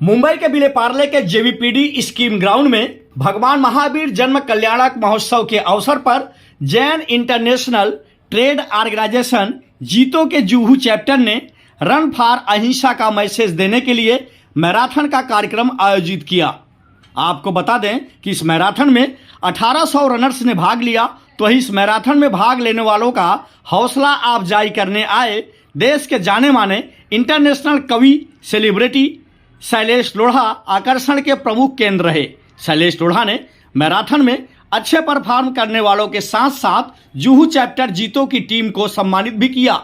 मुंबई के विलेपार्ले के जेवीपीडी scheme ground में भगवान महावीर जन्म कल्याणक महोत्सव के अवसर पर जैन इंटरनेशनल ट्रेड ऑर्गेनाइजेशन जीतो के जुहू चैप्टर ने रन फॉर अहिंसा का मैसेज देने के लिए मैराथन का कार्यक्रम आयोजित किया। आपको बता दें कि इस मैराथन में 1800 रनर्स ने भाग लिया। तो इस मैराथन में भाग लेने वालों का हौसला अफजाई करने आए देश के जाने माने इंटरनेशनल कवि सेलिब्रिटी शैलेश लोढ़ा आकर्षण के प्रमुख केंद्र रहे। शैलेश लोढ़ा ने मैराथन में अच्छे परफॉर्म करने वालों के साथ साथ जुहू चैप्टर जीतो की टीम को सम्मानित भी किया।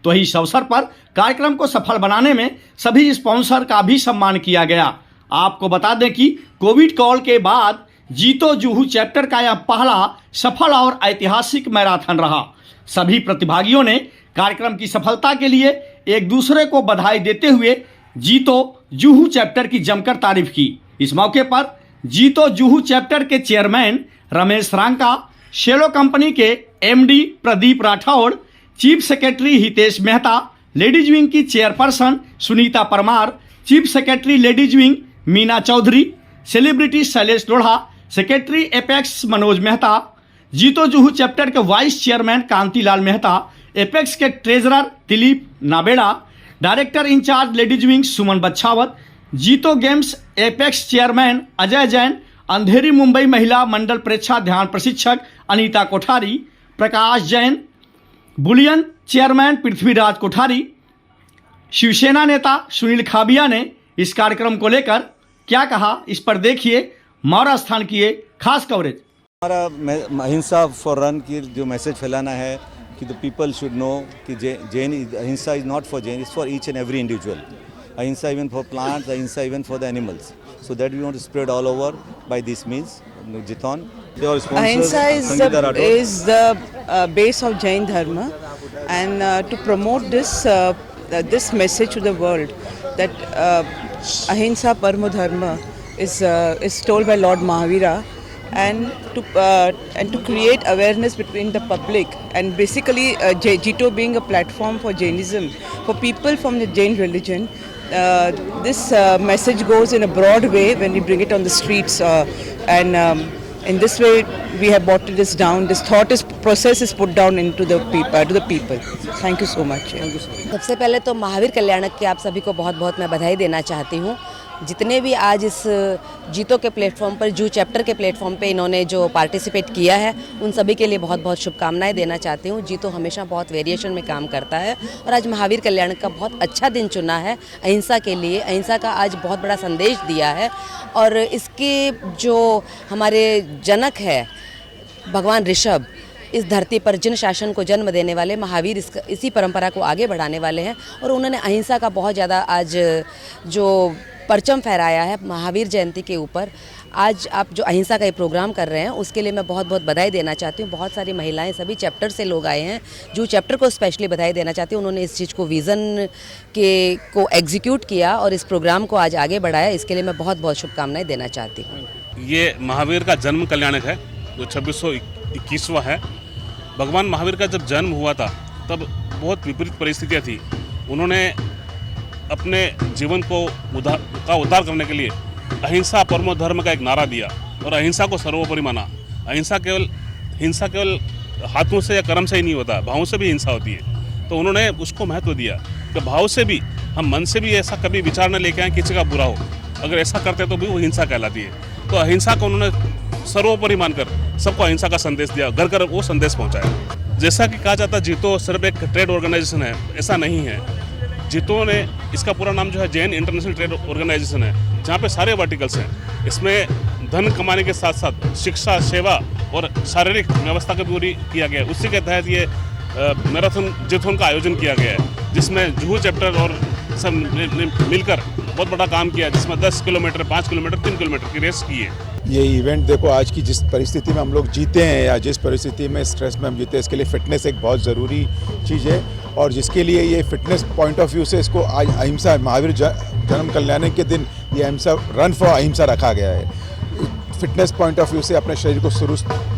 तो इस अवसर पर कार्यक्रम को सफल बनाने में सभी स्पॉन्सर का भी सम्मान किया गया। आपको बता दें कि कोविड कॉल के बाद जीतो जुहू चैप्टर का यह पहला सफल और ऐतिहासिक मैराथन रहा। सभी प्रतिभागियों ने कार्यक्रम की सफलता के लिए एक दूसरे को बधाई देते हुए जीतो जुहू चैप्टर की जमकर तारीफ की। इस मौके पर जीतो जुहू चैप्टर के चेयरमैन रमेश रांका, शेलो कंपनी के MD Pradeep Rathod, chief secretary Hitesh Mehta, ladies wing की chairperson Sunita Parmar, chief secretary ladies wing Meena Chaudhary, celebrity Shailesh Lodha, secretary apex Manoj Mehta, JITO Juhu chapter के vice chairman Kantilal Mehta, apex के treasurer Dilip Nabeda, director incharge ladies wing Suman Bachhawat, JITO games apex chairman Ajay Jain, Andheri Mumbai Mahila Mandal Preksha ध्यान प्रशिक्षक अनीता कोठारी, प्रकाश जैन, बुलियन चेयरमैन पृथ्वीराज कोठारी, शिवसेना नेता सुनील खाबिया ने इस कार्यक्रम को लेकर क्या कहा, इस पर देखिए मौरा स्थान की ये खास कवरेज। हमारा अहिंसा फॉर रन की जो मैसेज फैलाना है कि द पीपल शुड नो कि जैन अहिंसा is not for Jain, is for each and every individual. Ahimsa even for plants, ahimsa even for the animals. So that we want to spread all over by this means. Jiton, your sponsor. Ahimsa is the base of Jain Dharma, and to promote this message to the world that Ahimsa Paramo Dharma is told by Lord Mahavira, and to create awareness between the public, and basically Jito being a platform for Jainism, for people from the Jain religion. This message goes in a broad way when we bring it on the streets, and in this way we have brought this down. This process is put down into the people. Thank you so much. सबसे पहले तो महावीर कल्याणक के आप सभी को बहुत बहुत मैं बधाई देना चाहती हूँ। जितने भी आज इस जीतो के प्लेटफॉर्म पर, जू चैप्टर के प्लेटफॉर्म पे इन्होंने जो पार्टिसिपेट किया है, उन सभी के लिए बहुत बहुत शुभकामनाएं देना चाहती हूँ। जीतो हमेशा बहुत वेरिएशन में काम करता है और आज महावीर कल्याण का बहुत अच्छा दिन चुना है अहिंसा के लिए। अहिंसा का आज बहुत बड़ा संदेश दिया है और इसके जो हमारे जनक है भगवान ऋषभ, इस धरती पर जिन शासन को जन्म देने वाले महावीर इसी परंपरा को आगे बढ़ाने वाले हैं और उन्होंने अहिंसा का बहुत ज़्यादा आज जो परचम फहराया है महावीर जयंती के ऊपर। आज आप जो अहिंसा का ये प्रोग्राम कर रहे हैं उसके लिए मैं बहुत बहुत बधाई देना चाहती हूँ। बहुत सारी महिलाएं, सभी चैप्टर से लोग आए हैं, जो चैप्टर को स्पेशली बधाई देना चाहती हूँ। उन्होंने इस चीज़ को विज़न को एग्जीक्यूट किया और इस प्रोग्राम को आज आगे बढ़ाया, इसके लिए मैं बहुत बहुत शुभकामनाएँ देना चाहती हूँ। ये महावीर का जन्म कल्याणक है जो 2621वां है। भगवान महावीर का जब जन्म हुआ था तब बहुत विपरीत परिस्थितियाँ थी। उन्होंने अपने जीवन को उद्धार करने के लिए अहिंसा परमो धर्म का एक नारा दिया और अहिंसा को सर्वोपरि माना। हिंसा केवल हाथों से या कर्म से ही नहीं होता, भावों से भी हिंसा होती है। तो उन्होंने उसको महत्व दिया कि भाव से भी, हम मन से भी ऐसा कभी विचार न लेके आए किसी का बुरा हो, अगर ऐसा करते तो भी वो हिंसा कहलाती है। तो अहिंसा को उन्होंने सर्वोपरि मानकर सबको अहिंसा का संदेश दिया, घर घर वो संदेश पहुँचाया। जैसा कि कहा जाता है जीतो सिर्फ एक ट्रेड ऑर्गेनाइजेशन है, ऐसा नहीं है। जीतो ने, इसका पूरा नाम जो है जैन इंटरनेशनल ट्रेड ऑर्गेनाइजेशन है, जहाँ पे सारे वर्टिकल्स हैं। इसमें धन कमाने के साथ साथ शिक्षा, सेवा और शारीरिक व्यवस्था का पूरी किया गया है। उसी के तहत ये मैराथन जीथोन का आयोजन किया गया है, जिसमें जुहू चैप्टर और सब मिलकर बहुत बड़ा काम किया है, जिसमें 10 किलोमीटर, 5 किलोमीटर, 3 किलोमीटर की रेस की है। ये इवेंट देखो, आज की जिस परिस्थिति में हम लोग जीते हैं या जिस परिस्थिति में स्ट्रेस में हम जीते हैं, इसके लिए फिटनेस एक बहुत ज़रूरी चीज़ है। और जिसके लिए ये फिटनेस पॉइंट ऑफ व्यू से इसको आज अहिंसा महावीर जन्म कल्याणक के दिन ये अहिंसा रन फॉर अहिंसा रखा गया है। फिटनेस पॉइंट ऑफ व्यू से अपने शरीर को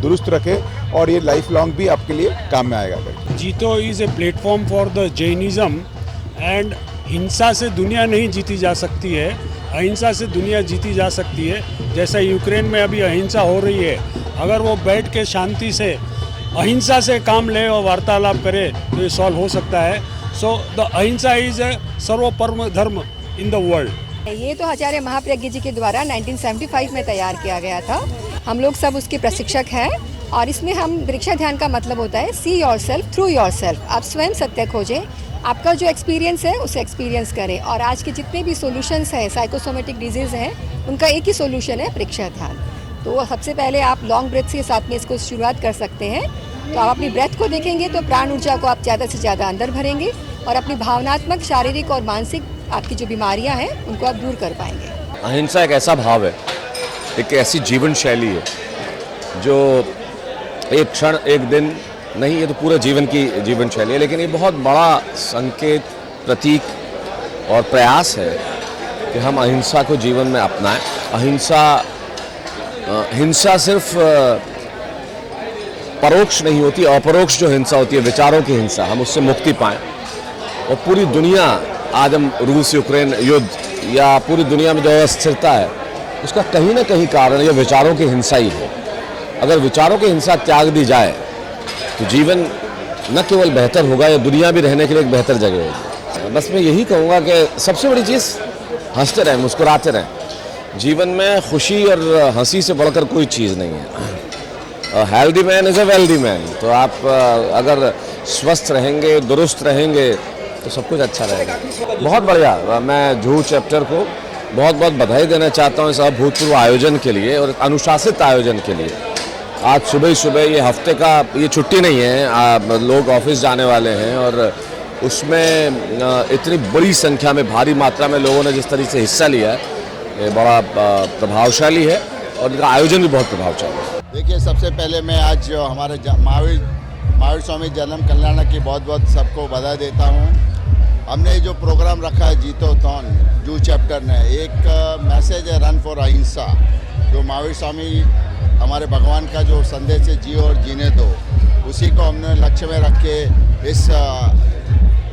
दुरुस्त रखें और ये लाइफ लॉन्ग भी आपके लिए काम में आएगा। जीतो is a platform for the Jainism, and हिंसा से दुनिया नहीं जीती जा सकती है। अहिंसा से दुनिया जीती जा सकती है। जैसा यूक्रेन में अभी अहिंसा हो रही है, अगर वो बैठ के शांति से अहिंसा से काम ले और वार्तालाप करे तो ये सॉल्व हो सकता है। सो द अहिंसा इज ए सर्वपरम धर्म इन द वर्ल्ड। ये तो आचार्य महाप्रज्ञ जी के द्वारा 1975 में तैयार किया गया था। हम लोग सब उसके प्रशिक्षक हैं और इसमें हम वृक्षा ध्यान का मतलब होता है सी योरसेल्फ थ्रू योरसेल्फ। आप स्वयं सत्य खोजें, आपका जो एक्सपीरियंस है उसे एक्सपीरियंस करें। और आज के जितने भी सॉल्यूशंस हैं साइकोसोमेटिक डिजीज़ हैं, उनका एक ही सॉल्यूशन है वृक्षा ध्यान। तो सबसे पहले आप लॉन्ग ब्रेथ के साथ में इसको शुरुआत कर सकते हैं। तो आप अपनी ब्रेथ को देखेंगे तो प्राण ऊर्जा को आप ज़्यादा से ज़्यादा अंदर भरेंगे और अपनी भावनात्मक, शारीरिक और मानसिक आपकी जो बीमारियां हैं उनको आप दूर कर पाएंगे। अहिंसा एक ऐसा भाव है, एक ऐसी जीवन शैली है जो एक क्षण, एक दिन नहीं, ये तो पूरे जीवन की जीवन शैली है। लेकिन ये बहुत बड़ा संकेत, प्रतीक और प्रयास है कि हम अहिंसा को जीवन में अपनाएं। हिंसा सिर्फ परोक्ष नहीं होती, अपरोक्ष जो हिंसा होती है, विचारों की हिंसा, हम उससे मुक्ति पाएं। और पूरी दुनिया, आज हम रूस यूक्रेन युद्ध या पूरी दुनिया में जो अस्थिरता है, उसका कहीं ना कहीं कारण ये विचारों की हिंसा ही है। अगर विचारों की हिंसा त्याग दी जाए तो जीवन न केवल बेहतर होगा, या दुनिया भी रहने के लिए एक बेहतर जगह होगी। बस मैं यही कहूँगा कि सबसे बड़ी चीज़ हंसते रहें, मुस्कुराते रहें। जीवन में खुशी और हंसी से बढ़कर कोई चीज़ नहीं है। Healthy man is a wealthy man. तो आप अगर स्वस्थ रहेंगे, दुरुस्त रहेंगे तो सब कुछ अच्छा रहेगा। बहुत बढ़िया। मैं जुहू चैप्टर को बहुत बहुत बधाई देना चाहता हूँ इस अभूतपूर्व आयोजन के लिए और अनुशासित आयोजन के लिए। आज सुबह ही सुबह, ये हफ्ते का ये छुट्टी नहीं है, लोग ऑफिस जाने वाले हैं और उसमें इतनी बड़ी संख्या में, भारी मात्रा में लोगों ने जिस तरीके से हिस्सा लिया है, ये बड़ा प्रभावशाली है और इनका आयोजन भी बहुत प्रभावशाली है। देखिए, सबसे पहले मैं आज जो हमारे महावीर स्वामी जन्म कल्याणक की बहुत बहुत सबको बधाई देता हूँ। हमने जो प्रोग्राम रखा है जीतो तौन जू चैप्टर ने, एक मैसेज है रन फॉर अहिंसा, जो महावीर स्वामी हमारे भगवान का जो संदेश है, जियो और जीने दो, उसी को हमने लक्ष्य में रख के इस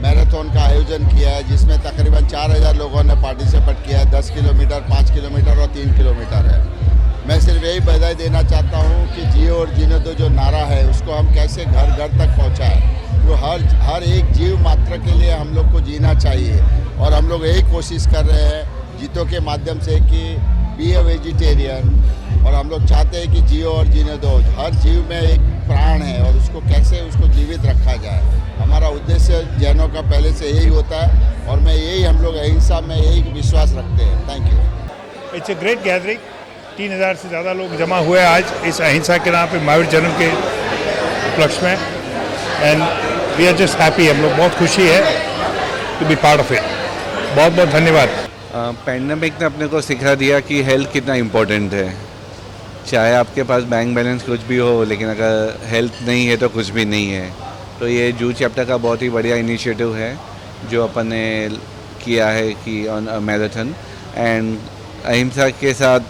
मैराथन का आयोजन किया है, जिसमें तकरीबन 4000 लोगों ने पार्टिसिपेट किया है। 10 किलोमीटर, 5 किलोमीटर और 3 किलोमीटर है। मैं सिर्फ यही बधाई देना चाहता हूँ कि जियो और जीने दो जो नारा है, उसको हम कैसे घर घर तक पहुँचाएँ। तो हर एक जीव मात्र के लिए हम लोग को जीना चाहिए और हम लोग यही कोशिश कर रहे हैं जीतो के माध्यम से कि बी ए वेजिटेरियन। और हम लोग चाहते हैं कि जियो और जीने दो। हर जीव में एक प्राण है और उसको कैसे उसको जीवित रखा जाए, हमारा उद्देश्य जैनों का पहले से यही होता है और मैं यही, हम लोग अहिंसा में यही विश्वास रखते हैं। Thank you. It's a great gathering. 3000 से ज़्यादा लोग जमा हुए आज इस अहिंसा के नाम पे महावीर जन्म के उपलक्ष्य में, and we are just happy. हम लोग बहुत खुशी है to be part of it. बहुत बहुत धन्यवाद। पैंडेमिक ने अपने को सिखा दिया कि हेल्थ कितना इम्पोर्टेंट है। चाहे आपके पास बैंक बैलेंस कुछ भी हो, लेकिन अगर हेल्थ नहीं है तो कुछ भी नहीं है। तो ये जू चैप्टर का बहुत ही बढ़िया इनिशिएटिव है जो अपन ने किया है कि ऑन अ मैराथन, एंड अहिंसा के साथ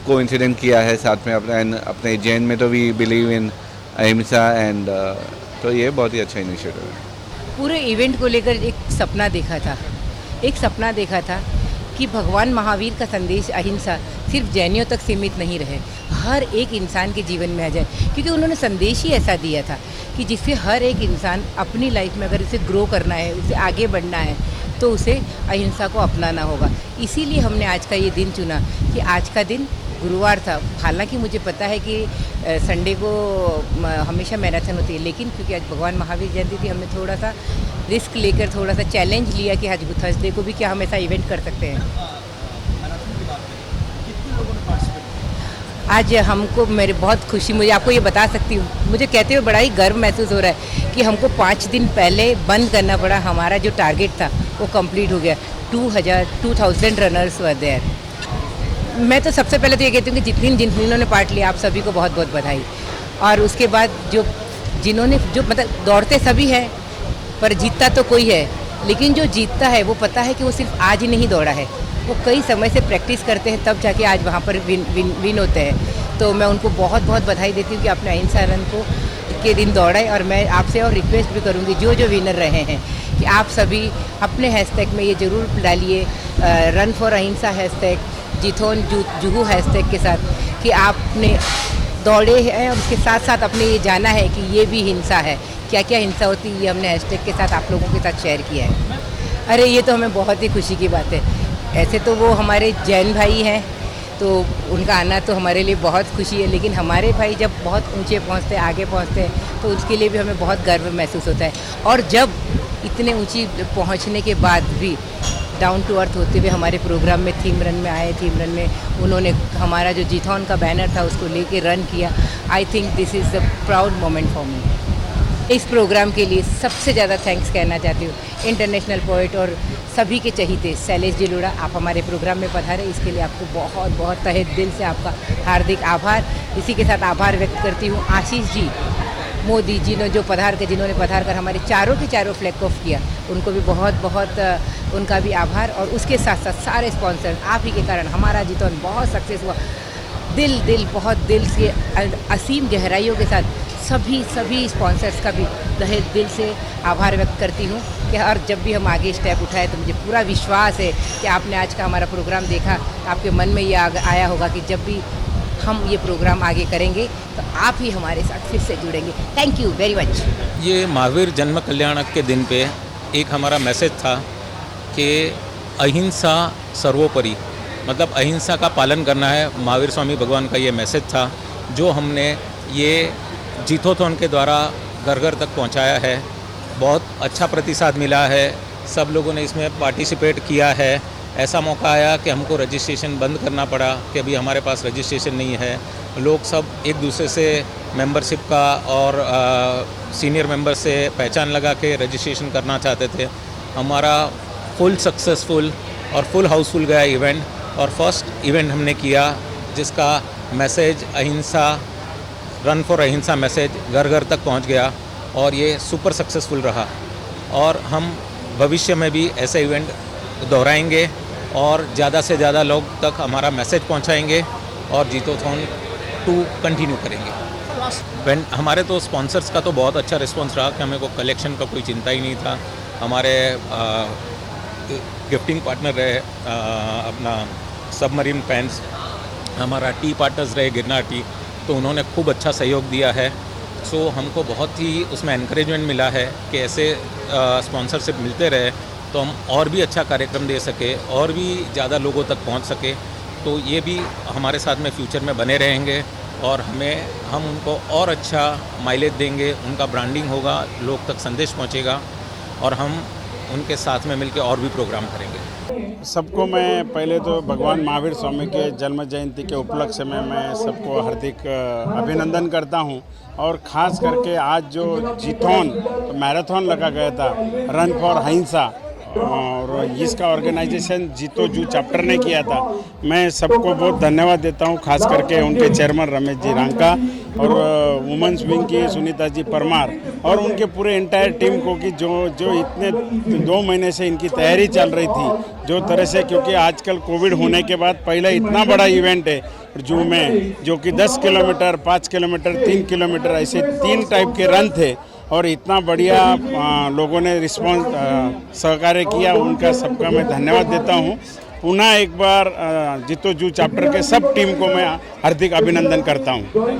कोइंसिडेंट किया है साथ में अपने जैन में तो वी बिलीव इन अहिंसा, एंड तो ये बहुत ही अच्छा इनिशिएटिव है। पूरे इवेंट को लेकर एक सपना देखा था कि भगवान महावीर का संदेश अहिंसा सिर्फ जैनियों तक सीमित नहीं रहे, हर एक इंसान के जीवन में आ जाए। क्योंकि उन्होंने संदेश ही ऐसा दिया था कि जिससे हर एक इंसान अपनी लाइफ में अगर उसे ग्रो करना है, उसे आगे बढ़ना है, तो उसे अहिंसा को अपनाना होगा। इसीलिए हमने आज का ये दिन चुना कि आज का दिन गुरुवार था। हालांकि मुझे पता है कि संडे को हमेशा मैराथन होती है, लेकिन क्योंकि आज भगवान महावीर जयंती थी, हमने थोड़ा सा रिस्क लेकर, थोड़ा सा चैलेंज लिया कि आज थर्सडे को भी क्या हम ऐसा इवेंट कर सकते हैं। आज हमको, मेरे बहुत खुशी, मुझे आपको ये बता सकती हूँ, मुझे कहते हुए बड़ा ही गर्व महसूस हो रहा है कि हमको 5 दिन पहले बंद करना पड़ा। हमारा जो टारगेट था वो कंप्लीट हो गया। 2000 रनर्स वर देयर। मैं तो सबसे पहले तो ये कहती हूँ कि जिन्होंने पार्ट लिया, आप सभी को बहुत बहुत बधाई। और उसके बाद जिन्होंने मतलब दौड़ते सभी हैं पर जीतता तो कोई है, लेकिन जो जीतता है वो पता है कि वो सिर्फ आज ही नहीं दौड़ा है, वो कई समय से प्रैक्टिस करते हैं, तब जाके आज वहाँ पर विन होते हैं। तो मैं उनको बहुत बहुत बधाई देती हूँ कि आपने अहिंसा रन के दिन दौड़ा है। और मैं आपसे और रिक्वेस्ट भी करूँगी जो विनर रहे हैं कि आप सभी अपने हैशटैग में ये ज़रूर डालिए रन फॉर अहिंसा हैशटैग, जीथोन जुहू हैशटैग के साथ कि आपने दौड़े हैं, उसके साथ साथ आपने ये जाना है कि ये भी हिंसा है, क्या क्या हिंसा होती है, ये हमने हैशटैग के साथ आप लोगों के साथ शेयर किया है। अरे ये तो हमें बहुत ही खुशी की बात है। ऐसे तो वो हमारे जैन भाई हैं, तो उनका आना तो हमारे लिए बहुत खुशी है, लेकिन हमारे भाई जब बहुत ऊंचे पहुंचते हैं, आगे पहुंचते हैं, तो उसके लिए भी हमें बहुत गर्व महसूस होता है। और जब इतने ऊंची पहुंचने के बाद भी डाउन टू अर्थ होते हुए हमारे प्रोग्राम में थीम रन में आए, थीम रन में उन्होंने हमारा जो जीथॉन का बैनर था उसको लेके रन किया। I think this is the proud moment for me. इस प्रोग्राम के लिए सबसे ज़्यादा थैंक्स कहना चाहती हूँ इंटरनेशनल पोइट और सभी के चहीते शैलेश जी लोढ़ा, आप हमारे प्रोग्राम में पधारे, इसके लिए आपको बहुत बहुत तहे दिल से आपका हार्दिक आभार। इसी के साथ आभार व्यक्त करती हूँ आशीष जी, मोदी जी ने जिन्होंने पधार कर हमारे चारों के चारों फ्लैग ऑफ किया, उनको भी बहुत बहुत उनका भी आभार। और उसके साथ साथ सारे स्पॉन्सर, आप ही के कारण हमारा जीतोन बहुत सक्सेस हुआ। बहुत दिल से असीम गहराइयों के साथ सभी स्पॉन्सर्स का भी तहे दिल से आभार व्यक्त करती हूँ कि और जब भी हम आगे स्टेप उठाए तो मुझे पूरा विश्वास है कि आपने आज का हमारा प्रोग्राम देखा, आपके मन में ये आया होगा कि जब भी हम ये प्रोग्राम आगे करेंगे तो आप ही हमारे साथ फिर से जुड़ेंगे। Thank you very much. ये महावीर जन्म कल्याणक के दिन पे एक हमारा मैसेज था कि अहिंसा सर्वोपरि, मतलब अहिंसा का पालन करना है। महावीर स्वामी भगवान का ये मैसेज था जो हमने ये जीथोथॉन के द्वारा घर घर तक पहुंचाया है। बहुत अच्छा प्रतिसाद मिला है, सब लोगों ने इसमें पार्टिसिपेट किया है। ऐसा मौका आया कि हमको रजिस्ट्रेशन बंद करना पड़ा कि अभी हमारे पास रजिस्ट्रेशन नहीं है। लोग सब एक दूसरे से मेंबरशिप का और सीनियर मेंबर से पहचान लगा के रजिस्ट्रेशन करना चाहते थे। हमारा फुल सक्सेसफुल और फुल हाउसफुल गया इवेंट, और फर्स्ट इवेंट हमने किया जिसका मैसेज अहिंसा, रन फॉर अहिंसा मैसेज घर घर तक पहुंच गया और ये सुपर सक्सेसफुल रहा। और हम भविष्य में भी ऐसे इवेंट दोहराएंगे और ज़्यादा से ज़्यादा लोग तक हमारा मैसेज पहुंचाएंगे और जीतोथॉन 2 कंटिन्यू करेंगे। हमारे तो स्पॉन्सर्स का तो बहुत अच्छा रिस्पांस रहा कि हमें को कलेक्शन का कोई चिंता ही नहीं था। हमारे गिफ्टिंग पार्टनर रहे अपना सबमरीन पेंस, हमारा टी पार्टनर्स रहे गिरनार टी, तो उन्होंने खूब अच्छा सहयोग दिया है। सो हमको बहुत ही उसमें एनकरेजमेंट मिला है कि ऐसे स्पॉन्सरशिप मिलते रहे तो हम और भी अच्छा कार्यक्रम दे सके और भी ज़्यादा लोगों तक पहुंच सके। तो ये भी हमारे साथ में फ्यूचर में बने रहेंगे और हम उनको और अच्छा माइलेज देंगे, उनका ब्रांडिंग होगा, लोग तक संदेश पहुंचेगा और हम उनके साथ में मिलकर और भी प्रोग्राम करेंगे। सबको मैं पहले तो भगवान महावीर स्वामी के जन्म जयंती के उपलक्ष्य में मैं सबको हार्दिक अभिनंदन करता हूं। और ख़ास करके आज जो जीथॉन मैराथन लगा गया था रन फॉर अहिंसा, और इसका ऑर्गेनाइजेशन जीतो जू चैप्टर ने किया था, मैं सबको बहुत धन्यवाद देता हूं, खास करके उनके चेयरमैन रमेश जी रांका और वुमेंस विंग की सुनीता जी परमार और उनके पूरे एंटायर टीम को कि जो इतने 2 महीने से इनकी तैयारी चल रही थी, जो तरह से, क्योंकि आजकल कोविड होने के बाद पहला इतना बड़ा इवेंट है जू में, जो कि 10 किलोमीटर, 5 किलोमीटर, 3 किलोमीटर ऐसे 3 टाइप के रन थे और इतना बढ़िया लोगों ने रिस्पॉन्स सहकार्य किया, उनका सबका मैं धन्यवाद देता हूं। पुनः एक बार जीतो जू चैप्टर के सब टीम को मैं हार्दिक अभिनंदन करता हूं।